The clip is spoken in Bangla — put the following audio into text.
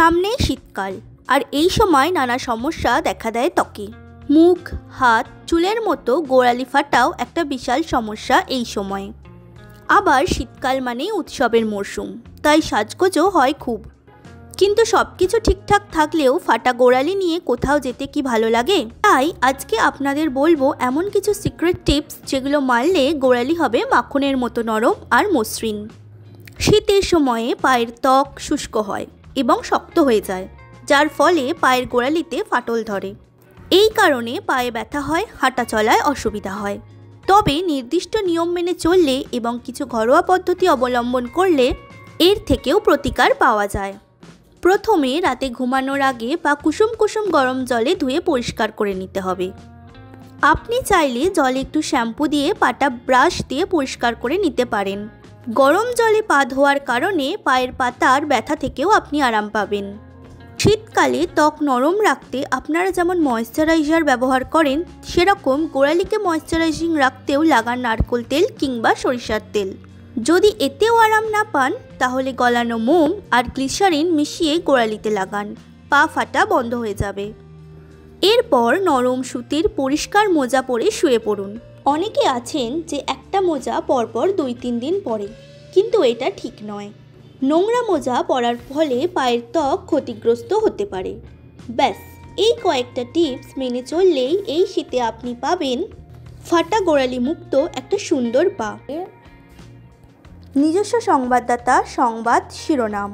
সামনে শীতকাল আর এই সময় নানা সমস্যা দেখা দেয় ত্বকে। মুখ, হাত, চুলের মতো গোড়ালি ফাটাও একটা বিশাল সমস্যা এই সময়। আবার শীতকাল মানেই উৎসবের মরশুম, তাই সাজগোজও হয় খুব। কিন্তু সব কিছু ঠিকঠাক থাকলেও ফাটা গোড়ালি নিয়ে কোথাও যেতে কি ভালো লাগে? তাই আজকে আপনাদের বলবো এমন কিছু সিক্রেট টিপস যেগুলো মানলে গোড়ালি হবে মাখনের মতো নরম আর মসৃণ। শীতের সময়ে পায়ের ত্বক শুষ্ক হয় এবং শক্ত হয়ে যায়, যার ফলে পায়ের গোড়ালিতে ফাটল ধরে। এই কারণে পায়ে ব্যথা হয়, হাঁটা চলায় অসুবিধা হয়। তবে নির্দিষ্ট নিয়ম মেনে চললে এবং কিছু ঘরোয়া পদ্ধতি অবলম্বন করলে এর থেকেও প্রতিকার পাওয়া যায়। প্রথমে রাতে ঘুমানোর আগে পা কুসুম কুসুম গরম জলে ধুয়ে পরিষ্কার করে নিতে হবে। আপনি চাইলে জলে একটু শ্যাম্পু দিয়ে পাটা ব্রাশ দিয়ে পরিষ্কার করে নিতে পারেন। গরম জলে পা ধোয়ার কারণে পায়ের পাতার ব্যথা থেকেও আপনি আরাম পাবেন। শীতকালে ত্বক নরম রাখতে আপনারা যেমন ময়েশ্চারাইজার ব্যবহার করেন, সেরকম গোড়ালিকে ময়েশ্চারাইজিং রাখতেও লাগান নারকেল তেল কিংবা সরিষার তেল। যদি এতেও আরাম না পান তাহলে গলানো মোম আর গ্লিসারিন মিশিয়ে গোড়ালিতে লাগান, পা ফাটা বন্ধ হয়ে যাবে। এরপর নরম সুতির পরিষ্কার মোজা পরে শুয়ে পড়ুন। অনেকে আছেন যে একটা মোজা পরপর 2-3 দিন পরে, কিন্তু এটা ঠিক নয়। নোংরা মোজা পরার ফলে পায়ের ত্বক ক্ষতিগ্রস্ত হতে পারে। ব্যাস, এই কয়েকটা টিপস মেনে চললেই এই শীতে আপনি পাবেন ফাটা গোড়ালি মুক্ত একটা সুন্দর পা। নিজস্ব সংবাদদাতা সংবাদ শিরোনাম।